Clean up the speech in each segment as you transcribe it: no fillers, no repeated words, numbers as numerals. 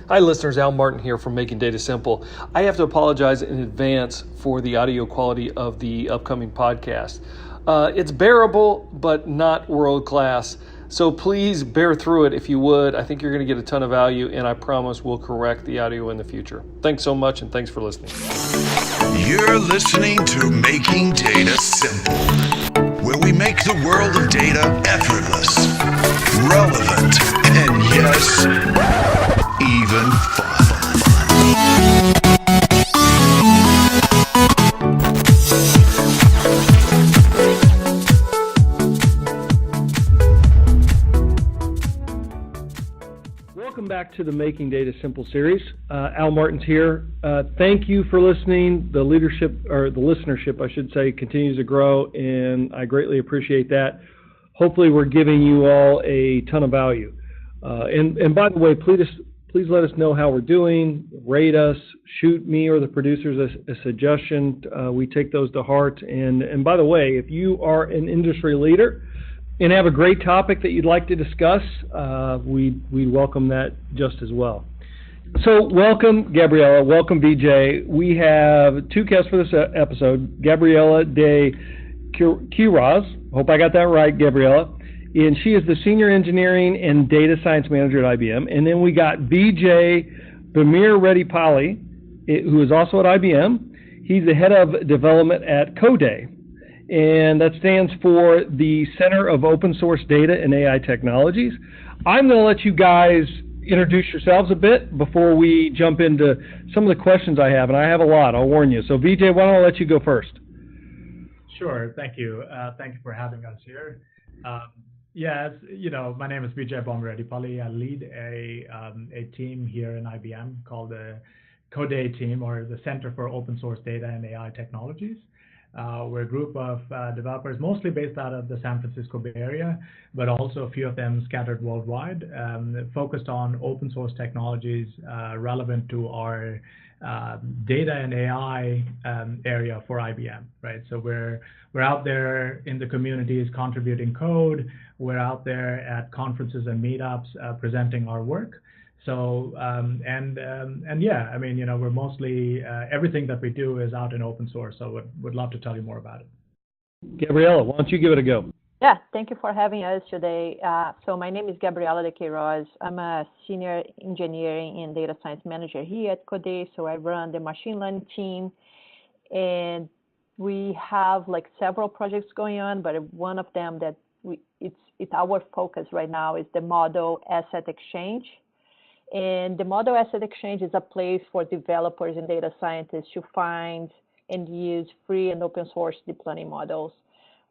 Hi listeners, Al Martin here from Making Data Simple. I have to apologize in advance for the audio quality of the upcoming podcast. It's bearable, but not world class. So please bear through it if you would. I think you're going to get a ton of value, and I promise we'll correct the audio in the future. Thanks so much, and thanks for listening. You're listening to Making Data Simple, where we make the world of data effortless, relevant, and yes, even fun. Welcome back to the Making Data Simple series. Al Martin's here. Thank you for listening. The listenership, I should say, continues to grow, and I greatly appreciate that. Hopefully, we're giving you all a ton of value. And by the way, please let us know how we're doing. Rate us. Shoot me or the producers a suggestion. We take those to heart. And by the way, if you are an industry leader and have a great topic that you'd like to discuss, we welcome that just as well. So welcome, Gabriela. Welcome, Vijay. We have two guests for this episode, Gabriela de Queiroz. Hope I got that right, Gabriela. And she is the Senior Engineering and Data Science Manager at IBM. And then we got Vijay Bommireddipalli, who is also at IBM. He's the Head of Development at CODAIT. And that stands for the Center of Open Source Data and AI Technologies. I'm going to let you guys introduce yourselves a bit before we jump into some of the questions I have, and I have a lot, I'll warn you. So Vijay, why don't I let you go first? Sure, thank you. Thank you for having us here. My name is Vijay Bommireddipalli. I lead a team here in IBM called the CODAIT team, or the Center for Open Source Data and AI Technologies. We're a group of developers, mostly based out of the San Francisco Bay Area, but also a few of them scattered worldwide, focused on open source technologies relevant to our data and AI area for IBM, right? So we're out there in the communities contributing code. We're out there at conferences and meetups presenting our work. So, we're mostly, everything that we do is out in open source, so would love to tell you more about it. Gabriela, why don't you give it a go? Yeah, thank you for having us today. So my name is Gabriela de Queiroz. I'm a Senior Engineering and Data Science Manager here at CODAIT, so I run the machine learning team. And we have like several projects going on, but one of them that it's our focus right now is the Model Asset Exchange. And the Model Asset Exchange is a place for developers and data scientists to find and use free and open source deep learning models.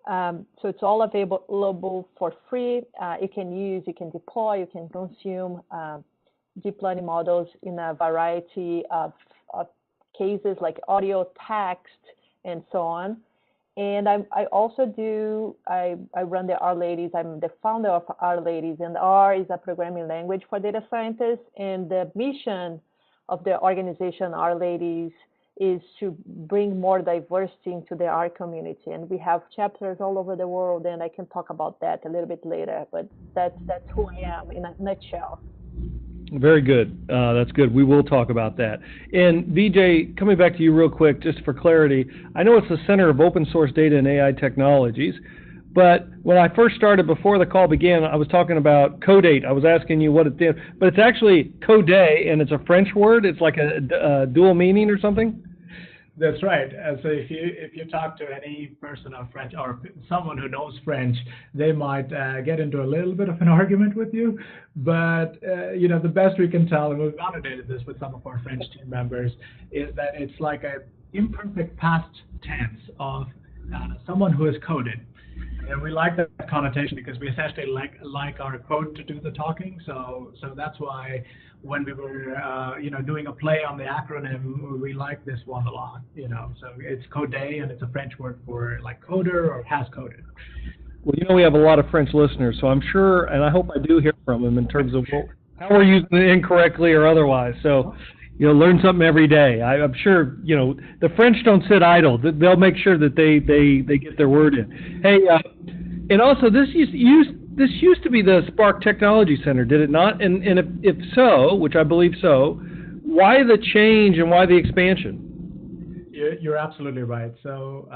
So it's all available for free. You can deploy, you can consume deep learning models in a variety of cases like audio, text, and so on. And I run the R Ladies. I'm the founder of R Ladies, and R is a programming language for data scientists. And the mission of the organization R Ladies is to bring more diversity into the R community. And we have chapters all over the world, and I can talk about that a little bit later. But that's who I am in a nutshell. Very good. That's good. We will talk about that. And Vijay, coming back to you real quick, just for clarity, I know it's the Center of Open Source Data and AI Technologies, but when I first started, before the call began, I was talking about CODAIT. I was asking you what it did, but it's actually CODAIT, and it's a French word. It's like a dual meaning or something? That's right. So if you talk to any person of French or someone who knows French, they might get into a little bit of an argument with you. But the best we can tell, and we've validated this with some of our French team members, is that it's like an imperfect past tense of someone who has coded. And we like that connotation because we essentially like our code to do the talking. So that's why when we were doing a play on the acronym, we like this one a lot. So it's CODAIT, and it's a French word for like coder or has coded. Well, we have a lot of French listeners, so I'm sure, and I hope I do hear from them in terms of how we're using it incorrectly or otherwise. So learn something every day. I'm sure, the French don't sit idle. They'll make sure that they get their word in. Hey, and also this this used to be the Spark Technology Center, did it not? And if so, which I believe so, why the change and why the expansion? You're absolutely right. So,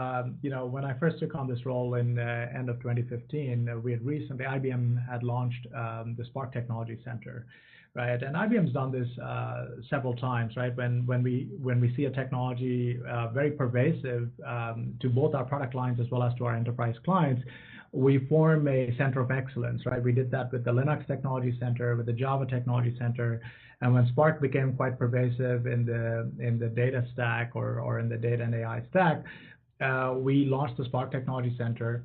when I first took on this role in end of 2015, IBM had launched the Spark Technology Center, right? And IBM's done this several times, right? When we see a technology very pervasive to both our product lines as well as to our enterprise clients, we form a center of excellence, right? We did that with the Linux Technology Center, with the Java Technology Center, and when Spark became quite pervasive in the data stack or in the data and AI stack, we launched the Spark Technology Center.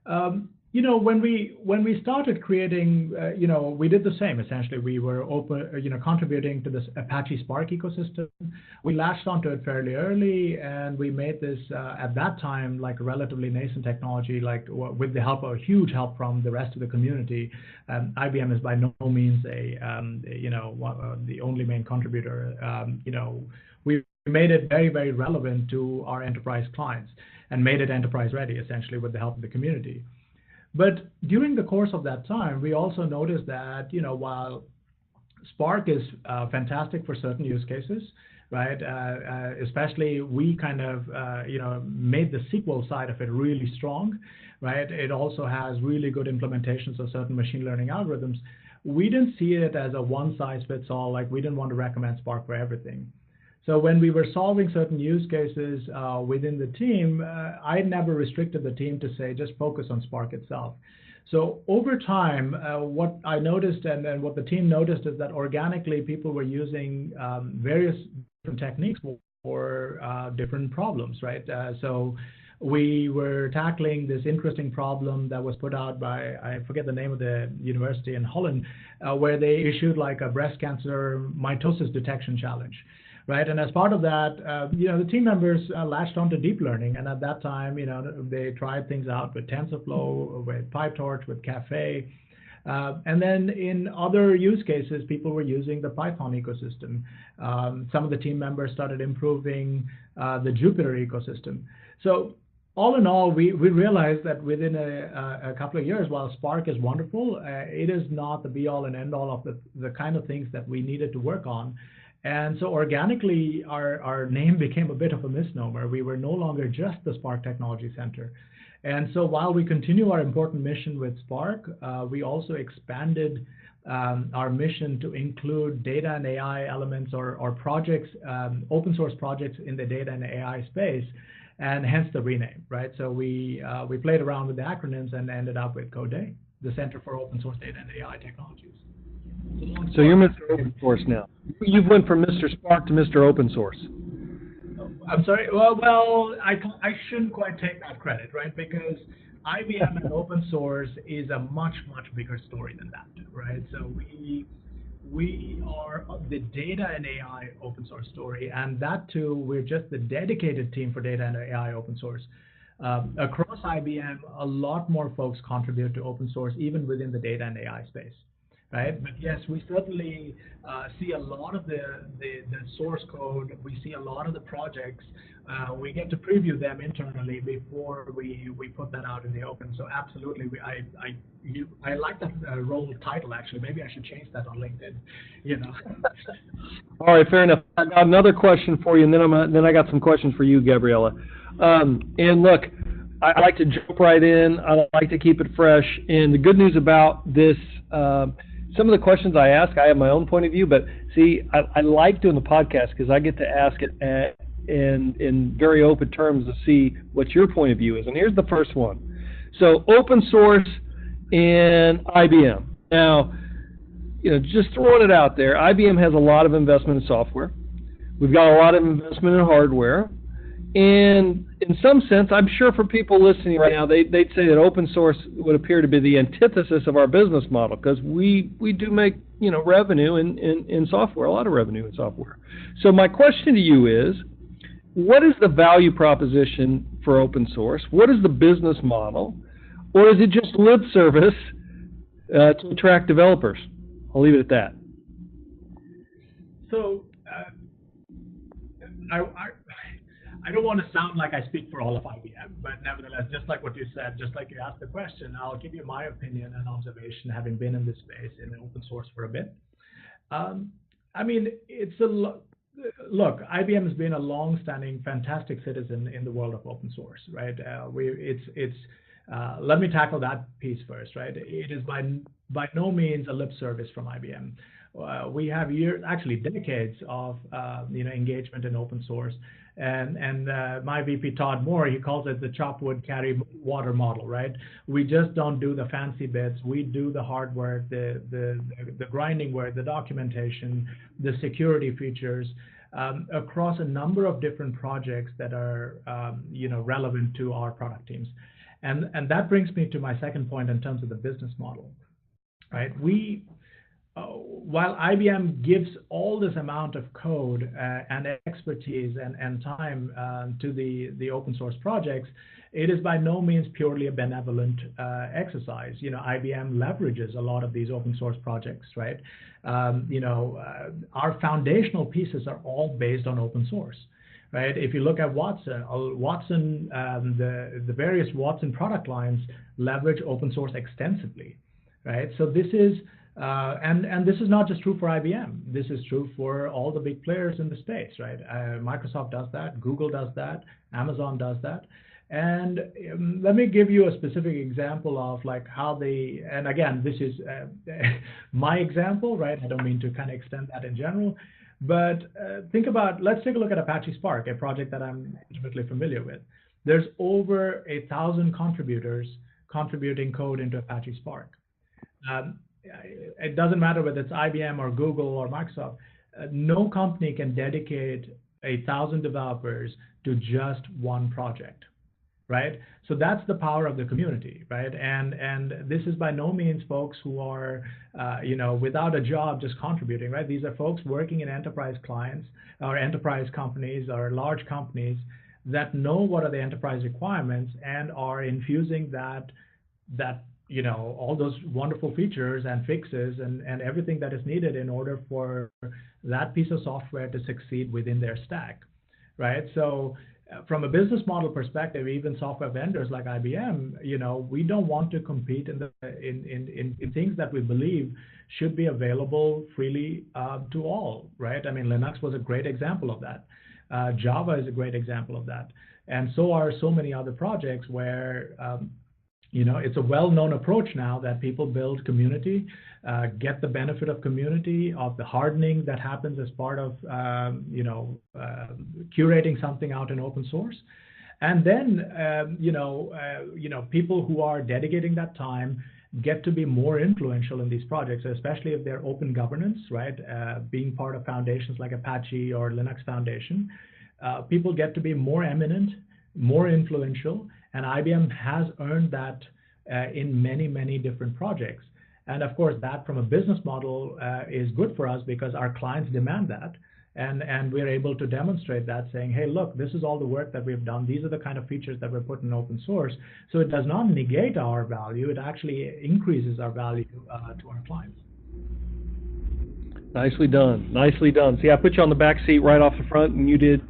When we started creating, we did the same. Essentially, we were contributing to this Apache Spark ecosystem. We latched onto it fairly early, and we made this at that time like a relatively nascent technology, like with the huge help from the rest of the community. IBM is by no means the only main contributor. We made it very, very relevant to our enterprise clients and made it enterprise ready, essentially, with the help of the community. But during the course of that time, we also noticed that, while Spark is fantastic for certain use cases, right? Especially we kind of, made the SQL side of it really strong, right? It also has really good implementations of certain machine learning algorithms. We didn't see it as a one-size-fits-all, like we didn't want to recommend Spark for everything. So when we were solving certain use cases within the team, I never restricted the team to say, just focus on Spark itself. So over time, what I noticed and what the team noticed is that organically people were using various different techniques for different problems, right? So we were tackling this interesting problem that was put out by, I forget the name of the university in Holland, where they issued like a breast cancer mitosis detection challenge. Right, and as part of that, the team members latched onto deep learning, and at that time, they tried things out with TensorFlow, with PyTorch, with Caffe, and then in other use cases, people were using the Python ecosystem. Some of the team members started improving the Jupyter ecosystem. So all in all, we realized that within a couple of years, while Spark is wonderful, it is not the be-all and end-all of the kind of things that we needed to work on. And so organically, our name became a bit of a misnomer. We were no longer just the Spark Technology Center. And so while we continue our important mission with Spark, we also expanded our mission to include data and AI elements or projects, open source projects in the data and AI space, and hence the rename, right? So we played around with the acronyms and ended up with CODAIT, the Center for Open Source Data and AI Technologies. So you're Mr. Open Source now. You've went from Mr. Spark to Mr. Open Source. I'm sorry. Well, I shouldn't quite take that credit, right? Because IBM and open source is a much, much bigger story than that, right? So we are the data and AI open source story, and that too, we're just the dedicated team for data and AI open source. Across IBM, a lot more folks contribute to open source, even within the data and AI space. Right, but yes, we certainly see a lot of the source code. We see a lot of the projects. We get to preview them internally before we put that out in the open. So absolutely, I like that role title actually. Maybe I should change that on LinkedIn. All right, fair enough. I got another question for you, and then I got some questions for you, Gabriela. And look, I like to jump right in. I like to keep it fresh. And the good news about this. Some of the questions I ask, I have my own point of view, but see, I like doing the podcast because I get to ask it in very open terms to see what your point of view is. And here's the first one. So open source and IBM. Now, just throwing it out there, IBM has a lot of investment in software. We've got a lot of investment in hardware. And in some sense, I'm sure for people listening right now, they'd say that open source would appear to be the antithesis of our business model because we do make revenue in software, a lot of revenue in software. So my question to you is, what is the value proposition for open source? What is the business model? Or is it just lip service to attract developers? I'll leave it at that. I don't want to sound like I speak for all of IBM, but nevertheless, just like what you said, just like you asked the question, I'll give you my opinion and observation, having been in this space in open source for a bit. I mean, look, IBM has been a long-standing, fantastic citizen in the world of open source, right? Let me tackle that piece first, right? It is by no means a lip service from IBM. We have years, actually decades of engagement in open source, and my VP Todd Moore, he calls it the chop wood carry water model, right? We just don't do the fancy bits. We do the hard work, the grinding work, the documentation, the security features across a number of different projects that are relevant to our product teams. And that brings me to my second point in terms of the business model, right? While IBM gives all this amount of code and expertise and time to the open source projects, it is by no means purely a benevolent exercise. IBM leverages a lot of these open source projects, right? Our foundational pieces are all based on open source. Right? If you look at Watson, the various Watson product lines leverage open source extensively, right? So this is, and this is not just true for IBM. This is true for all the big players in the space, right? Microsoft does that, Google does that, Amazon does that. And let me give you a specific example of like how they, and again, this is my example, right? I don't mean to kind of extend that in general. But let's take a look at Apache Spark, a project that I'm intimately familiar with. There's over 1,000 contributors contributing code into Apache Spark. It doesn't matter whether it's IBM or Google or Microsoft. No company can dedicate 1,000 developers to just one project, right? So that's the power of the community, right? And this is by no means folks who are, without a job just contributing, right? These are folks working in enterprise clients or enterprise companies or large companies that know what are the enterprise requirements and are infusing that all those wonderful features and fixes and everything that is needed in order for that piece of software to succeed within their stack, right? So from a business model perspective, even software vendors like IBM, we don't want to compete in things that we believe should be available freely to all, right? I mean, Linux was a great example of that. Java is a great example of that. And so are so many other projects where, it's a well-known approach now that people build community, get the benefit of community, of the hardening that happens as part of, curating something out in open source. And then, people who are dedicating that time get to be more influential in these projects, especially if they're open governance, right? Being part of foundations like Apache or Linux Foundation, people get to be more eminent, more influential, and IBM has earned that in many, many different projects. And of course, that from a business model is good for us because our clients demand that. And we're able to demonstrate that saying, hey, look, this is all the work that we've done. These are the kind of features that we're putting in open source. So it does not negate our value. It actually increases our value to our clients. Nicely done. Nicely done. See, I put you on the back seat right off the front, and you did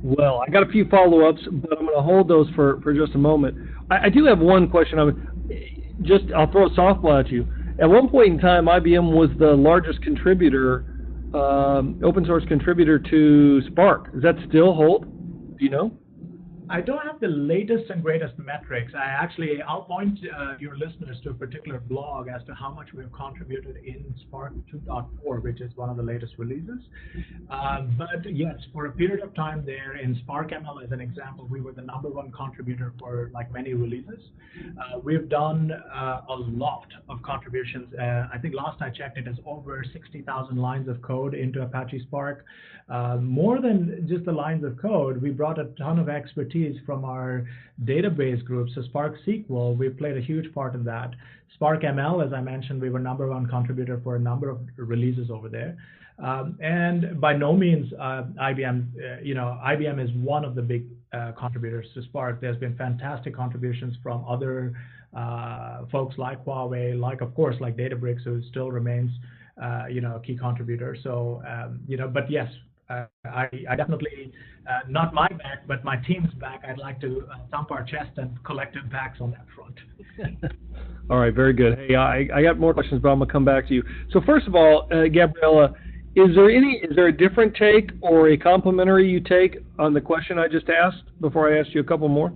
well. I got a few follow-ups, but I'm going to hold those for just a moment. I do have one question. I'll throw a softball at you. At one point in time, IBM was the largest contributor, open source contributor to Spark. Does that still hold? Do you know? I don't have the latest and greatest metrics. I'll point your listeners to a particular blog as to how much we've contributed in Spark 2.4, which is one of the latest releases. But yes, for a period of time there in Spark ML as an example, we were the #1 contributor for like many releases. We've done a lot of contributions. I think last I checked, it is over 60,000 lines of code into Apache Spark. More than just the lines of code, we brought a ton of expertise from our database groups. So Spark SQL, we played a huge part in that. Spark ML, as I mentioned, we were #1 contributor for a number of releases over there. And by no means, IBM is one of the big contributors to Spark. There's been fantastic contributions from other folks like Huawei, like Databricks, who still remains, a key contributor. So, but yes, I definitely, not my back, but my team's back. I'd like to thump our chest and collective backs on that front. All right, very good. Hey, I got more questions, but I'm gonna come back to you. So first of all, Gabriela, is there a different take or a complimentary you take on the question I just asked before I asked you a couple more?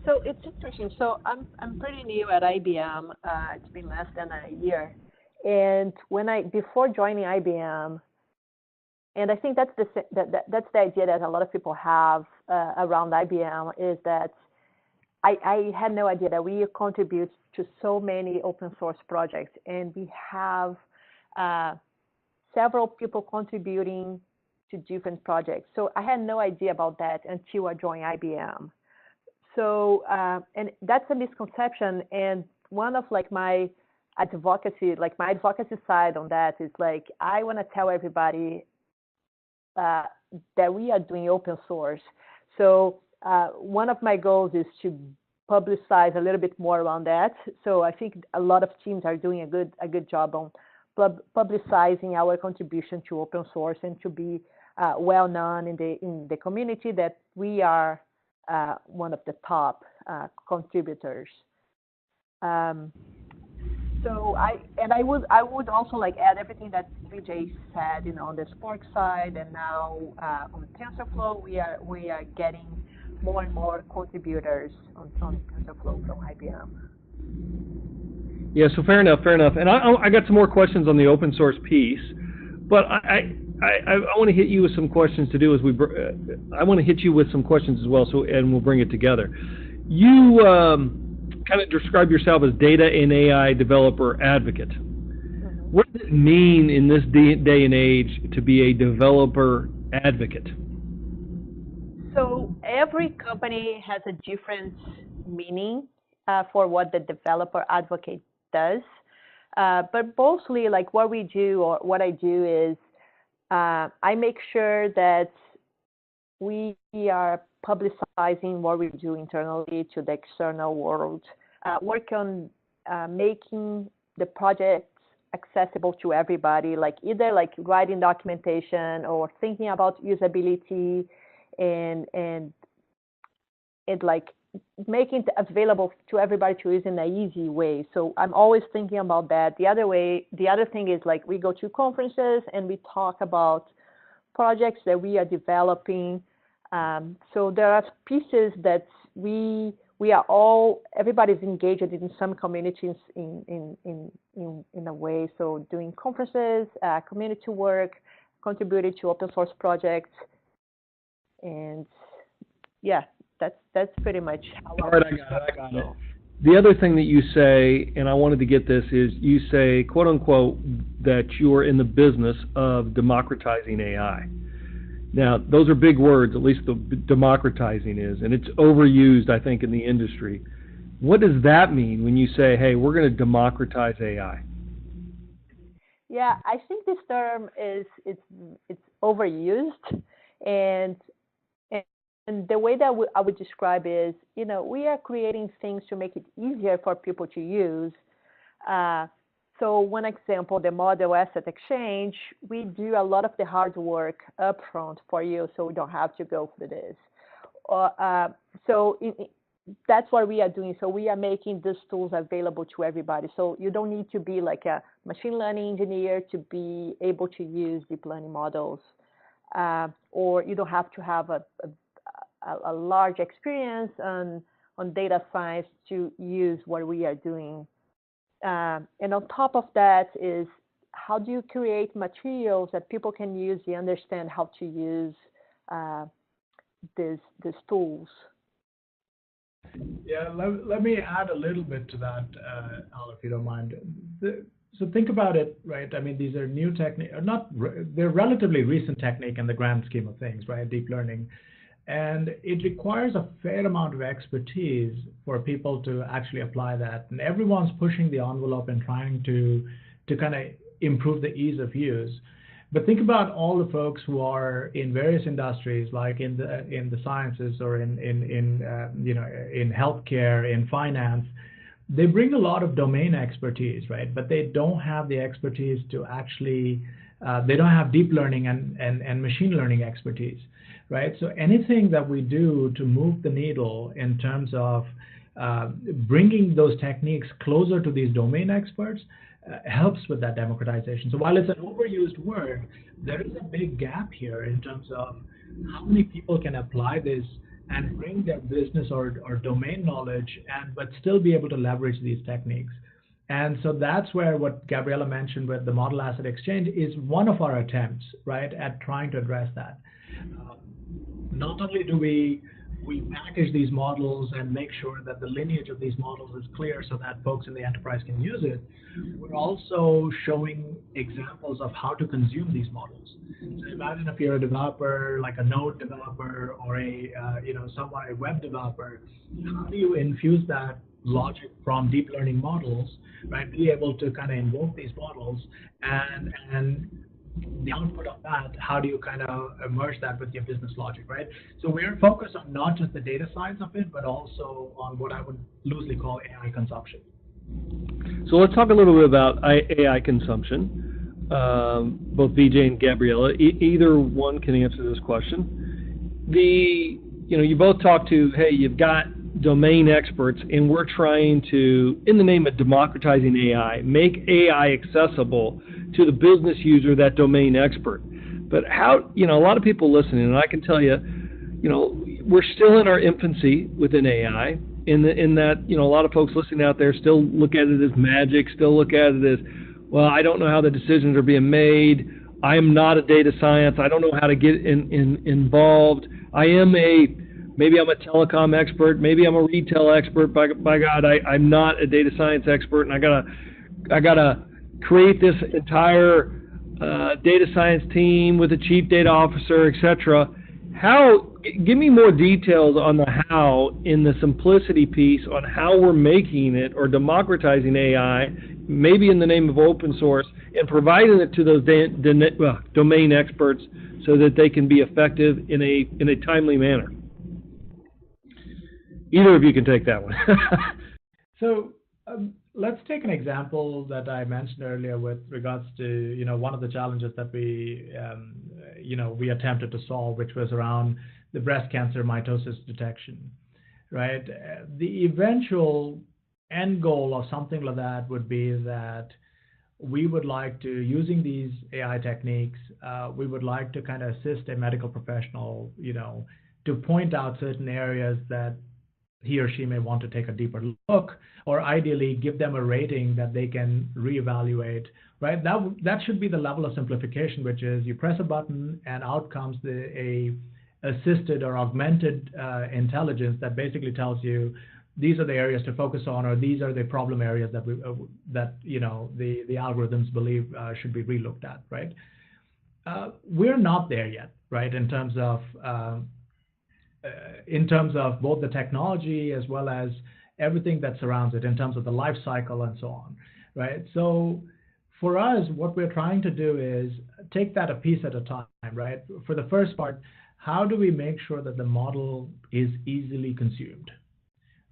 So it's interesting. So I'm pretty new at IBM. It's been less than a year, and before joining IBM, and I think that's the idea that a lot of people have around IBM is that I had no idea that we contribute to so many open source projects, and we have several people contributing to different projects. So I had no idea about that until I joined IBM. So, and that's a misconception. And one of my advocacy side on that is I want to tell everybody that we are doing open source. So one of my goals is to publicize a little bit more around that. So I think a lot of teams are doing a good job on publicizing our contribution to open source and to be well known in the community that we are one of the top contributors. So I would also add everything that Vijay said, on the Spark side, and now on TensorFlow, we are getting more and more contributors on TensorFlow from IBM. Yeah, so fair enough. And I got some more questions on the open source piece, but I want to hit you with some questions to do as I want to hit you with some questions as well, and we'll bring it together. You kind of describe yourself as data and AI developer advocate. Mm-hmm. What does it mean in this day and age to be a developer advocate? So every company has a different meaning for what the developer advocate does. But mostly what we do, or what I do, is I make sure that we are publicizing what we do internally to the external world, work on making the projects accessible to everybody, either writing documentation or thinking about usability and making it available to everybody to use in an easy way. So I'm always thinking about that. The other thing is we go to conferences and we talk about projects that we are developing. So there are pieces that everybody's engaged in some communities in a way. So doing conferences, community work, contributing to open source projects, and yeah, that's pretty much how. All right, I got it. The other thing that you say, and I wanted to get this, is you say, quote unquote, that you are in the business of democratizing AI. Now, those are big words, at least the democratizing is, and it's overused, I think, in the industry. What does that mean when you say, hey, we're going to democratize AI? Yeah, I think this term it's overused, and the way that I would describe is, we are creating things to make it easier for people to use. So one example, the Model Asset Exchange, we do a lot of the hard work upfront for you, so we don't have to go through this. That's what we are doing. So we are making these tools available to everybody. So you don't need to be a machine learning engineer to be able to use deep learning models, or you don't have to have a large experience on data science to use what we are doing. And on top of that is, how do you create materials that people can use and understand how to use these tools? Yeah, let me add a little bit to that, Al, if you don't mind. So think about it, right? I mean, these are new technique, they're relatively recent technique in the grand scheme of things, right? Deep learning. And it requires a fair amount of expertise for people to actually apply that. And everyone's pushing the envelope and trying to kind of improve the ease of use. But think about all the folks who are in various industries, like in the sciences or in healthcare, in finance, they bring a lot of domain expertise, right? But they don't have the expertise to actually, they don't have deep learning and machine learning expertise, right? So anything that we do to move the needle in terms of bringing those techniques closer to these domain experts helps with that democratization. So while it's an overused word, there is a big gap here in terms of how many people can apply this and bring their business or domain knowledge but still be able to leverage these techniques. And so that's where what Gabriela mentioned with the model asset exchange is one of our attempts, right, at trying to address that. Not only do we package these models and make sure that the lineage of these models is clear so that folks in the enterprise can use it, we're also showing examples of how to consume these models. So imagine if you're a developer, like a Node developer or a web developer, how do you infuse that logic from deep learning models, right? Be able to kind of invoke these models and the output of that, how do you kind of merge that with your business logic, right? So we're focused on not just the data science of it, but also on what I would loosely call AI consumption. So let's talk a little bit about AI consumption. Both Vijay and Gabriela, either one can answer this question. You both talked to, hey, you've got domain experts, and we're trying to, in the name of democratizing AI, make AI accessible to the business user, that domain expert. But how, a lot of people listening, and I can tell you, we're still in our infancy within AI, in that, a lot of folks listening out there still look at it as magic, still look at it as, well, I don't know how the decisions are being made. I am not a data science. I don't know how to get involved. Maybe I'm a telecom expert. Maybe I'm a retail expert. By God, I'm not a data science expert, and I gotta create this entire data science team with a chief data officer, etc. Give me more details on the how in the simplicity piece on how we're making it or democratizing AI, maybe in the name of open source, and providing it to those domain experts so that they can be effective in a timely manner. Either of you can take that one. So let's take an example that I mentioned earlier with regards to one of the challenges that we attempted to solve, which was around the breast cancer mitosis detection, right? The eventual end goal of something like that would be that we would like to, using these AI techniques, we would like to kind of assist a medical professional, to point out certain areas that he or she may want to take a deeper look, or ideally give them a rating that they can reevaluate, right? That should be the level of simplification, which is you press a button and out comes a assisted or augmented intelligence that basically tells you these are the areas to focus on, or these are the problem areas that the algorithms believe should be relooked at, right? We're not there yet, right? In terms of both the technology as well as everything that surrounds it, in terms of the life cycle and so on, right? So for us, what we're trying to do is take that a piece at a time, right? For the first part, how do we make sure that the model is easily consumed,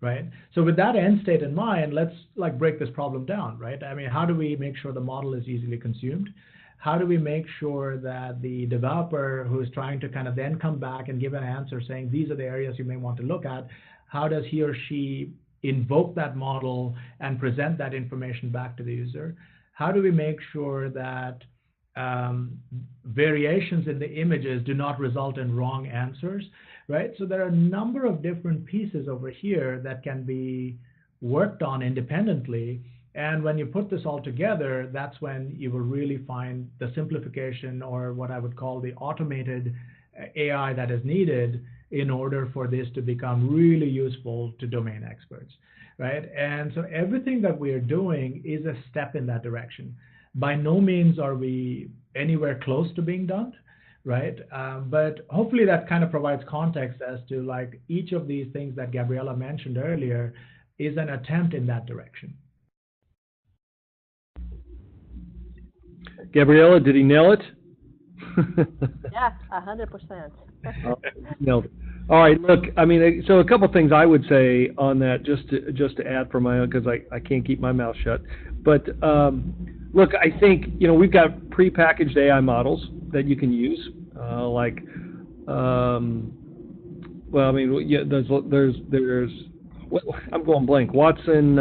right? So with that end state in mind, let's break this problem down, right? I mean, how do we make sure the model is easily consumed? How do we make sure that the developer who is trying to kind of then come back and give an answer saying these are the areas you may want to look at, how does he or she invoke that model and present that information back to the user? How do we make sure that variations in the images do not result in wrong answers, right? So there are a number of different pieces over here that can be worked on independently. And when you put this all together, that's when you will really find the simplification, or what I would call the automated AI that is needed in order for this to become really useful to domain experts, right? And so everything that we are doing is a step in that direction. By no means are we anywhere close to being done, right? But hopefully that kind of provides context as to each of these things that Gabriela mentioned earlier is an attempt in that direction. Gabriela, did he nail it? Yeah, 100%. Nailed it. All right, look, I mean, so a couple things I would say on that, just to add for my own, because I can't keep my mouth shut. But look, I think, you know, we've got prepackaged AI models that you can use, like, well, I mean, yeah, there's what, I'm going blank. Watson.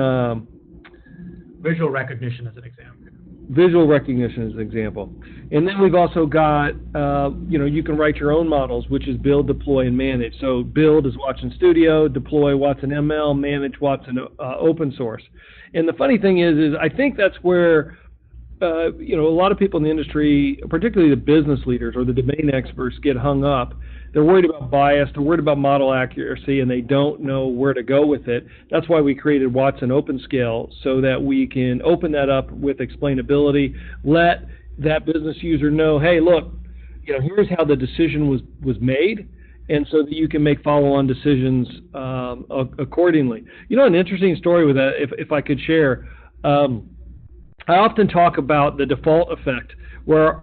Visual recognition as an example. Visual recognition as an example. And then we've also got, you know, you can write your own models, which is build, deploy, and manage. So build is Watson Studio, deploy Watson ML, manage Watson open source. And the funny thing is I think that's where, you know, a lot of people in the industry, particularly the business leaders or the domain experts, get hung up. They're worried about bias, they're worried about model accuracy, and they don't know where to go with it. That's why we created Watson OpenScale, so that we can open that up with explainability, let that business user know, hey, look, you know, here's how the decision was made, and so that you can make follow-on decisions accordingly. You know, an interesting story with that, if I could share, I often talk about the default effect, where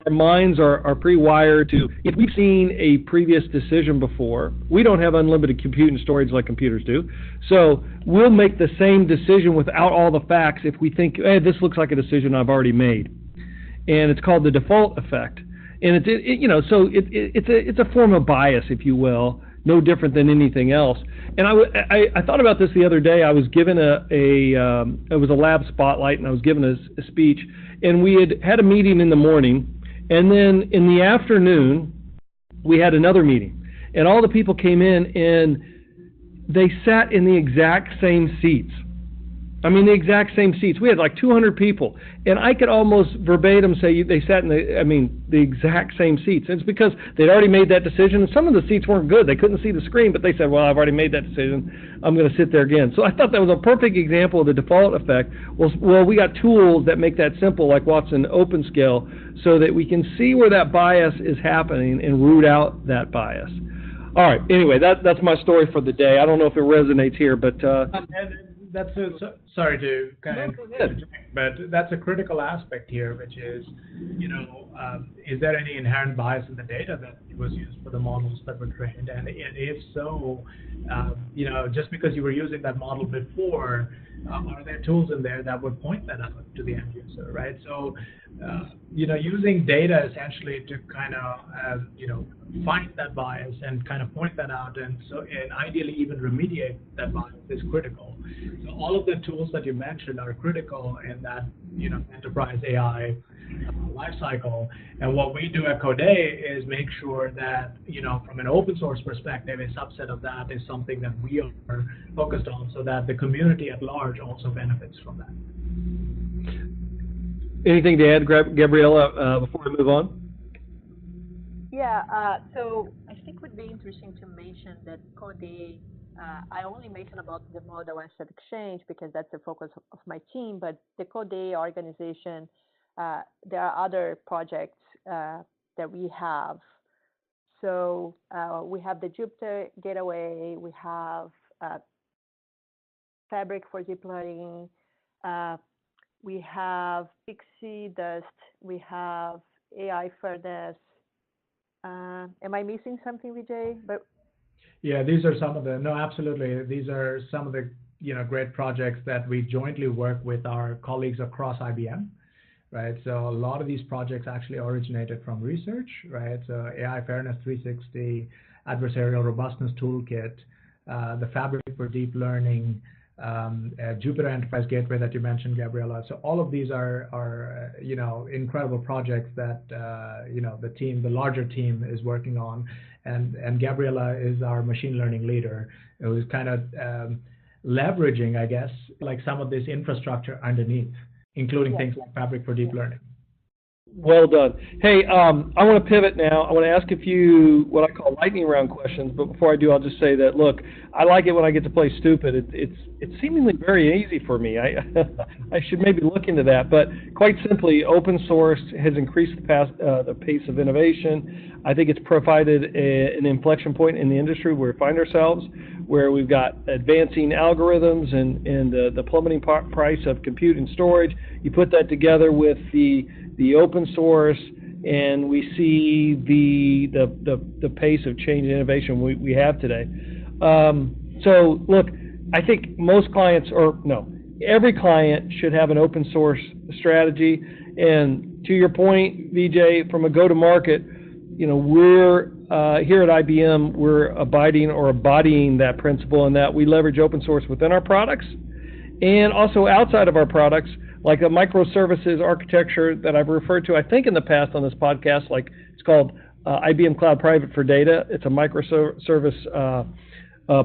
our minds are pre-wired to, if we've seen a previous decision before, we don't have unlimited compute and storage like computers do, so we'll make the same decision without all the facts if we think, hey, this looks like a decision I've already made. And it's called the default effect. And you know, so it's a form of bias, if you will, no different than anything else. And I thought about this the other day. I was given it was a lab spotlight, and I was given a speech, and we had a meeting in the morning. And then in the afternoon, we had another meeting, and all the people came in, and they sat in the exact same seats. I mean, the exact same seats. We had like 200 people, and I could almost verbatim say they sat in the exact same seats. And it's because they'd already made that decision, and some of the seats weren't good. They couldn't see the screen, but they said, well, I've already made that decision. I'm going to sit there again. So I thought that was a perfect example of the default effect. Well, we got tools that make that simple, like Watson OpenScale, so that we can see where that bias is happening and root out that bias. All right. Anyway, that's my story for the day. I don't know if it resonates here, but that's sorry to kind of interject, but that's a critical aspect here, which is, you know, is there any inherent bias in the data that was used for the models that were trained? And if so, you know, just because you were using that model before, are there tools in there that would point that out to the end user, right? So, you know, using data essentially to kind of, you know, find that bias and kind of point that out, and ideally even remediate that bias is critical. So all of the tools that you mentioned are critical in that, you know, enterprise AI lifecycle. And what we do at CODAIT is make sure that, you know, from an open source perspective, a subset of that is something that we are focused on, so that the community at large also benefits from that. Anything to add, Gabriela, before we move on? Yeah, so I think it would be interesting to mention that CODAIT, I only mentioned about the Model Asset Exchange because that's the focus of my team, but the CODAIT organization, there are other projects that we have. So we have the Jupyter Gateway, we have Fabric for deep learning, we have Pixie Dust, we have AI Furnace. Am I missing something, Vijay? But yeah, these are some of the, no, absolutely. These are some of the, you know, great projects that we jointly work with our colleagues across IBM, right? So a lot of these projects actually originated from research, right? So AI Fairness 360, Adversarial Robustness Toolkit, the Fabric for deep learning, Jupyter Enterprise Gateway that you mentioned, Gabriela. So all of these are you know, incredible projects that you know, the larger team is working on, and Gabriela is our machine learning leader. It was kind of leveraging, I guess, like some of this infrastructure underneath, including things like Fabric for deep learning. Well done. Hey, I want to pivot now. I want to ask a few what I call lightning round questions, but before I do, I'll just say that, look, I like it when I get to play stupid. It's seemingly very easy for me. I should maybe look into that, but quite simply, open source has increased the pace of innovation. I think it's provided an inflection point in the industry where we find ourselves, where we've got advancing algorithms and the plummeting price of compute and storage. You put that together with the open source and we see the pace of change and innovation we have today. So look, I think most clients, or no, every client should have an open source strategy. And to your point, Vijay, from a go-to-market, we're here at IBM, we're abiding or embodying that principle in that we leverage open source within our products and also outside of our products, like a microservices architecture that I've referred to, I think, in the past on this podcast. Like, it's called IBM Cloud Private for Data. It's a microservice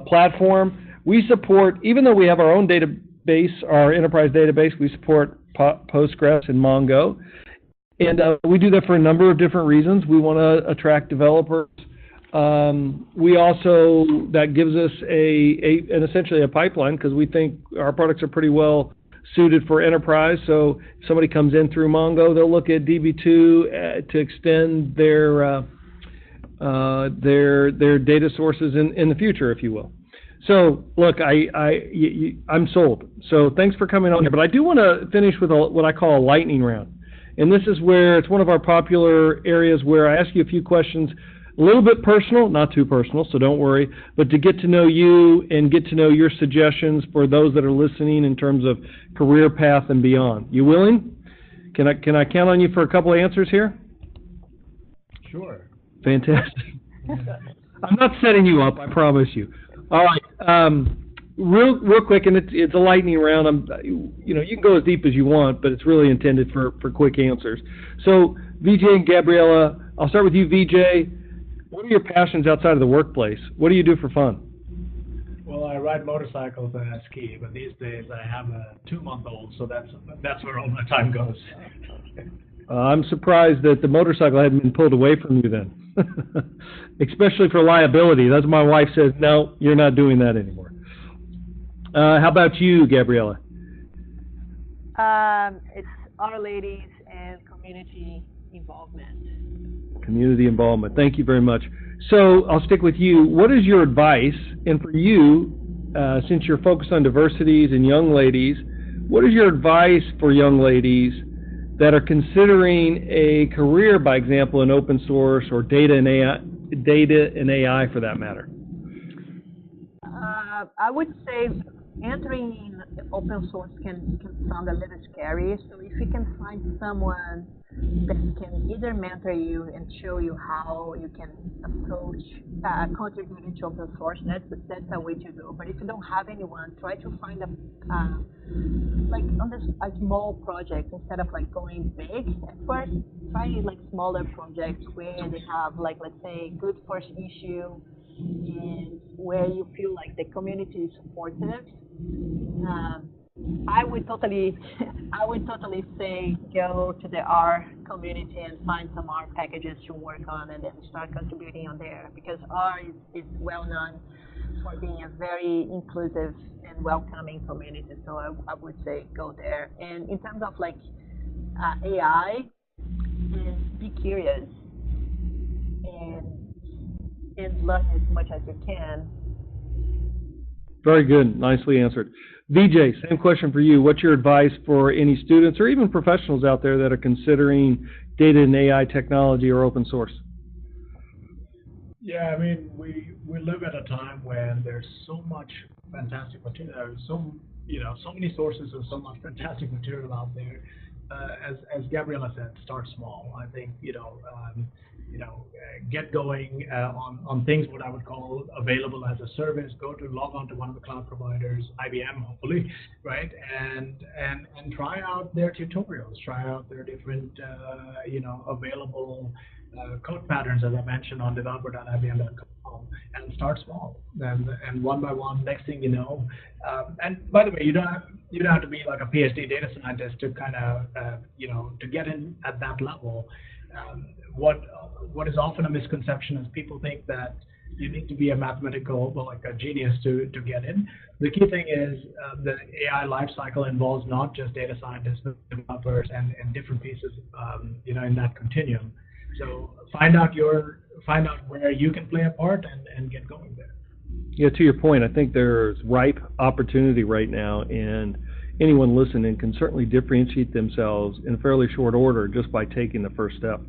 platform. We support, even though we have our own database, our enterprise database, we support Postgres and Mongo. And we do that for a number of different reasons. We want to attract developers. We also, that gives us an essentially a pipeline, because we think our products are pretty well suited for enterprise. So if somebody comes in through Mongo, they'll look at DB2 to extend their data sources in the future, if you will. So look, I'm sold. So thanks for coming on here. But I do want to finish with what I call a lightning round. And this is where it's one of our popular areas where I ask you a few questions, a little bit personal, not too personal, so don't worry, but to get to know you and get to know your suggestions for those that are listening in terms of career path and beyond. You willing? Can I count on you for a couple of answers here? Sure. Fantastic. I'm not setting you up, I promise you. All right. Real quick, and it's a lightning round. You can go as deep as you want, but it's really intended for quick answers. So, Vijay and Gabriela, I'll start with you, Vijay. What are your passions outside of the workplace? What do you do for fun? Well, I ride motorcycles and I ski, but these days I have a 2-month-old, so that's where all my time goes. I'm surprised that the motorcycle hadn't been pulled away from you then, especially for liability. That's what my wife says. No, you're not doing that anymore. How about you, Gabriela? It's Our Ladies and community involvement. Community involvement. Thank you very much. So I'll stick with you. What is your advice? And for you, since you're focused on diversities and young ladies, what is your advice for young ladies that are considering a career, by example, in open source or data and AI for that matter? I would say entering in open source can sound a little scary. So if you can find someone that can either mentor you and show you how you can approach contributing to open source, that's a way to go. But if you don't have anyone, try to find a small project instead of going big at first. Try smaller projects where they have let's say good first issue and where you feel like the community is supportive. I would totally say go to the R community and find some R packages to work on and then start contributing on there, because R is well known for being a very inclusive and welcoming community. So I would say go there. And in terms of AI, be curious and learn as much as you can. Very good. Nicely answered. Vijay, same question for you. What's your advice for any students or even professionals out there that are considering data and AI technology or open source? Yeah, I mean, we live at a time when there's so much fantastic material, so many sources of so much fantastic material out there. As Gabriela said, start small. I think get going on things what I would call available as a service. Log on to one of the cloud providers, IBM hopefully, right? And try out their tutorials. Try out their different available code patterns, as I mentioned, on developer.ibm.com, and start small. And one by one, next thing you know. And by the way, you don't have to be like a PhD data scientist to kind of to get in at that level. What is often a misconception is people think that you need to be a a genius to get in. The key thing is the AI lifecycle involves not just data scientists, but developers and different pieces, in that continuum. So find out where you can play a part and get going there. Yeah, to your point, I think there's ripe opportunity right now, and anyone listening can certainly differentiate themselves in fairly short order just by taking the first step.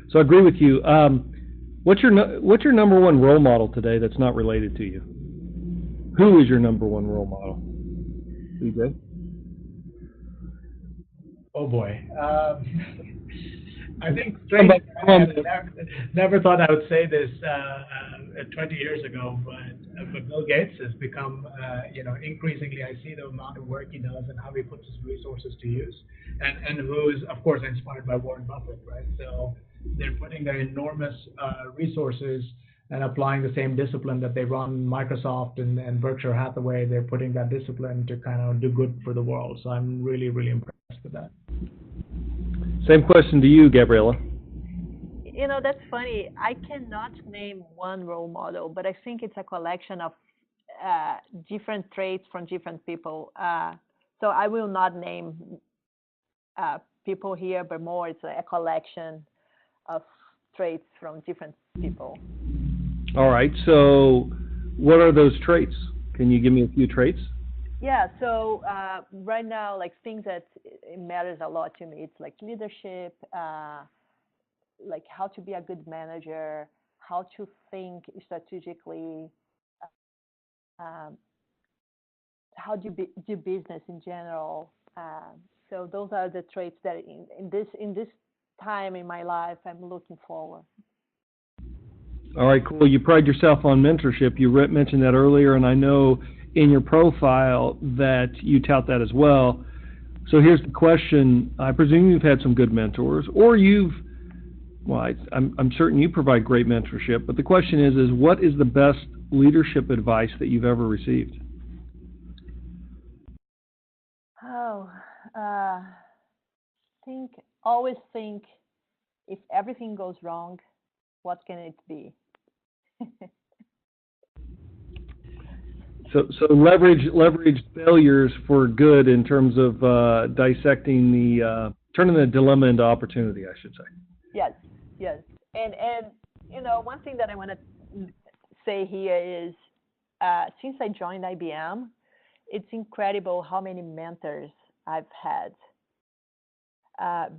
So I agree with you. What's your number one role model today that's not related to you? Who is your number one role model? Vijay? Oh boy. I think never thought I would say this 20 years ago, but Bill Gates has become, increasingly I see the amount of work he does and how he puts his resources to use, and who is, of course, inspired by Warren Buffett, right? So they're putting their enormous resources and applying the same discipline that they run Microsoft and Berkshire Hathaway. They're putting that discipline to kind of do good for the world. So I'm really, really impressed with that. Same question to you, Gabriela. That's funny. I cannot name one role model, but I think it's a collection of different traits from different people. So I will not name people here, but more it's a collection of traits from different people. All right. So what are those traits? Can you give me a few traits? Yeah, so right now, like things that it matters a lot to me, it's like leadership, like how to be a good manager, how to think strategically, how do you do business in general. So those are the traits that in this time in my life I'm looking forward. All right, cool. You pride yourself on mentorship. You mentioned that earlier, and I know in your profile that you tout that as well. So here's the question. I presume you've had some good mentors, or I'm certain you provide great mentorship, but the question is what is the best leadership advice that you've ever received? Always think, if everything goes wrong, what can it be? So leverage failures for good in terms of dissecting turning the dilemma into opportunity, I should say. Yes. And one thing that I want to say here is, since I joined IBM, it's incredible how many mentors I've had.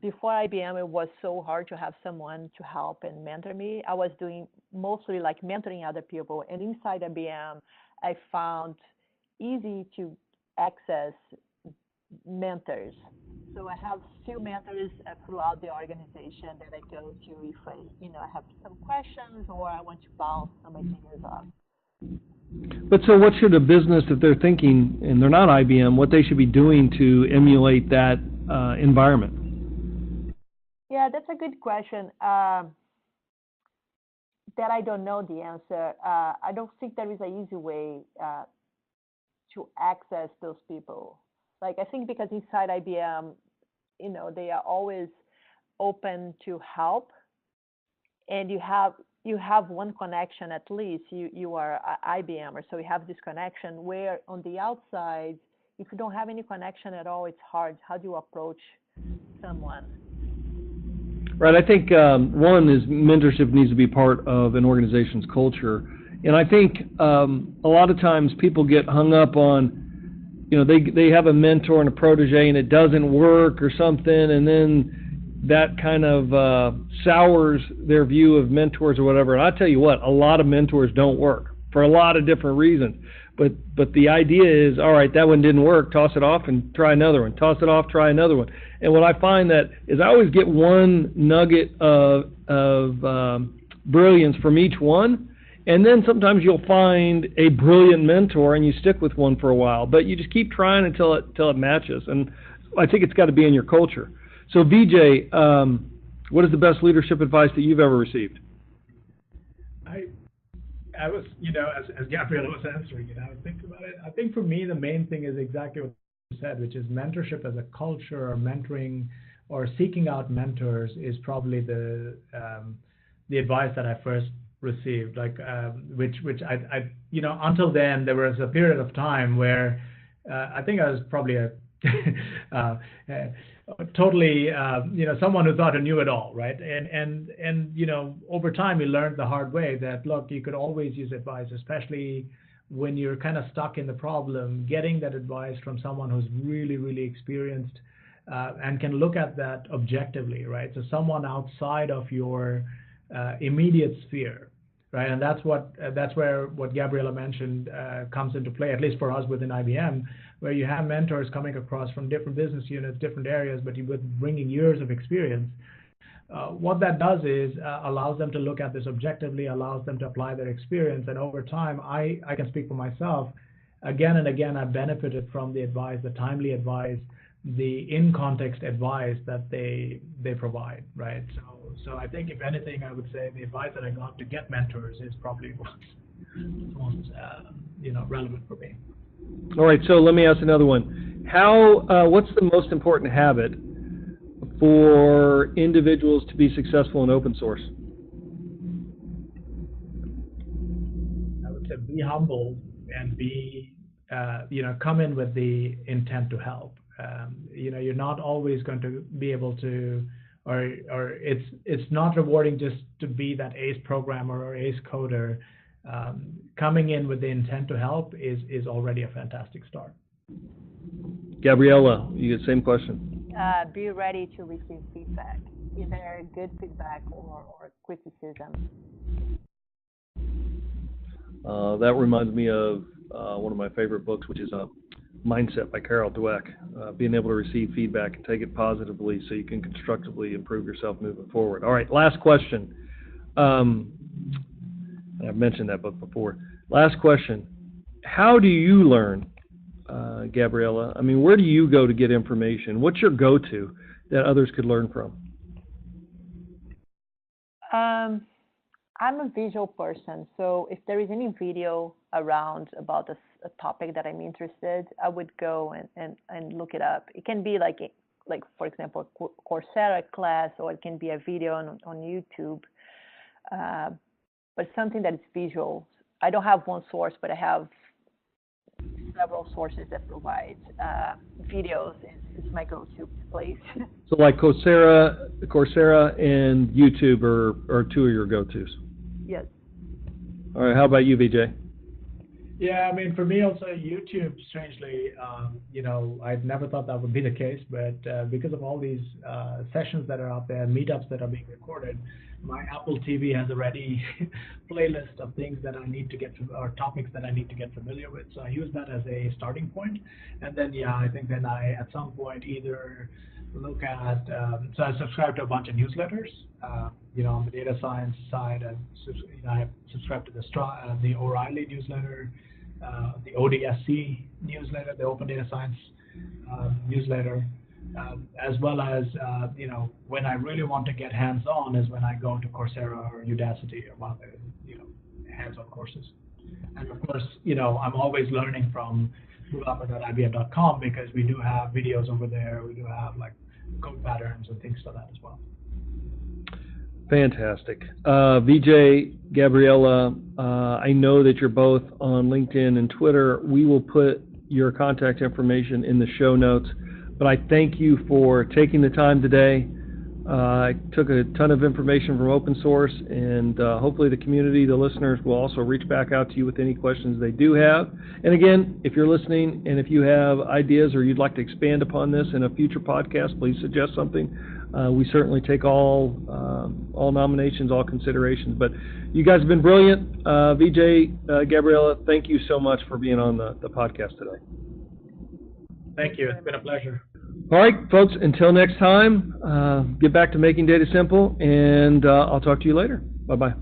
Before IBM, it was so hard to have someone to help and mentor me. I was doing mostly like mentoring other people, and inside IBM, I found easy to access mentors. So I have few mentors throughout the organization that I go to if I have some questions or I want to bounce some ideas off. But so what should a business, if they're thinking, and they're not IBM, what they should be doing to emulate that environment? Yeah, that's a good question. That I don't know the answer. I don't think there is an easy way to access those people. Like, I think because inside IBM, they are always open to help, and you have one connection at least. You are IBM, or so you have this connection. Where on the outside, if you don't have any connection at all, it's hard. How do you approach someone? Right. I think one is mentorship needs to be part of an organization's culture, and I think a lot of times people get hung up on, they have a mentor and a protege and it doesn't work or something, and then that kind of sours their view of mentors or whatever. And I tell you what, a lot of mentors don't work for a lot of different reasons. But the idea is, all right, that one didn't work, toss it off and try another one. Toss it off, try another one. And what I find that is I always get one nugget of brilliance from each one, and then sometimes you'll find a brilliant mentor and you stick with one for a while, but you just keep trying until it matches. And I think it's got to be in your culture. So Vijay, what is the best leadership advice that you've ever received? I was, as Gabriela was answering I was thinking about it. I think for me, the main thing is exactly what you said, which is mentorship as a culture, or mentoring, or seeking out mentors is probably the advice that I first received. Like, which I until then there was a period of time where I think I was probably a totally, someone who thought he knew it all, right? And over time, you learned the hard way that, look, you could always use advice, especially when you're kind of stuck in the problem. Getting that advice from someone who's really, really experienced and can look at that objectively, right? So someone outside of your immediate sphere, right? And that's where what Gabriela mentioned comes into play, at least for us within IBM, where you have mentors coming across from different business units, different areas, but with bringing years of experience. What that does is allows them to look at this objectively, allows them to apply their experience, and over time, I can speak for myself. Again and again, I've benefited from the advice, the timely advice, the in-context advice that they provide, right? So I think, if anything, I would say the advice that I got to get mentors is probably most relevant for me. All right, so let me ask another one. What's the most important habit for individuals to be successful in open source? I would say be humble and come in with the intent to help. You're not always going to be able to, or it's not rewarding just to be that ace programmer or ace coder. Coming in with the intent to help is already a fantastic start. Gabriela, you get the same question. Be ready to receive feedback, either good feedback or criticism. That reminds me of one of my favorite books, which is Mindset by Carol Dweck. Being able to receive feedback and take it positively so you can constructively improve yourself moving forward. All right, last question. I've mentioned that book before. Last question. How do you learn, Gabriela? I mean, where do you go to get information? What's your go-to that others could learn from? I'm a visual person, so if there is any video around about a topic that I'm interested, I would go and look it up. It can be like for example, a Coursera class, or it can be a video on YouTube. But something that is visual. I don't have one source, but I have several sources that provide videos. Is my go-to place. So like Coursera and YouTube are two of your go-tos. Yes. All right. How about you, Vijay? Yeah, I mean, for me also, YouTube, strangely, I'd never thought that would be the case, but because of all these sessions that are out there, meetups that are being recorded, my Apple TV has a ready playlist of things that I need to get to, or topics that I need to get familiar with. So I use that as a starting point. And then, I think then I, at some point, either look at, so I subscribe to a bunch of newsletters, on the data science side, I subscribe to the O'Reilly newsletter, the ODSC newsletter, the Open Data Science newsletter, as well as, when I really want to get hands-on is when I go to Coursera or Udacity or one of the, hands-on courses. And of course, I'm always learning from developer.ibm.com because we do have videos over there. We do have like code patterns and things like that as well. Fantastic. Vijay, Gabriela, I know that you're both on LinkedIn and Twitter. We will put your contact information in the show notes. But I thank you for taking the time today. I took a ton of information from open source, and hopefully the community, the listeners, will also reach back out to you with any questions they do have. And again, if you're listening and if you have ideas or you'd like to expand upon this in a future podcast, please suggest something. We certainly take all nominations, all considerations. But you guys have been brilliant. Vijay, Gabriela, thank you so much for being on the podcast today. Thank you. It's been a pleasure. All right, folks, until next time, get back to making data simple, and I'll talk to you later. Bye-bye.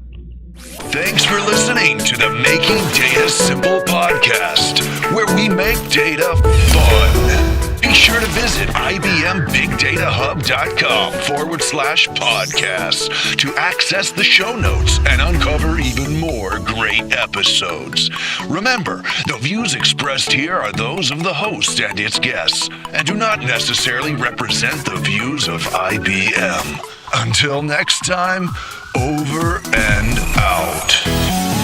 Thanks for listening to the Making Data Simple podcast, where we make data fun. Be sure to visit ibmbigdatahub.com/podcast to access the show notes and uncover even more great episodes. Remember, the views expressed here are those of the host and its guests, and do not necessarily represent the views of IBM. Until next time, over and out.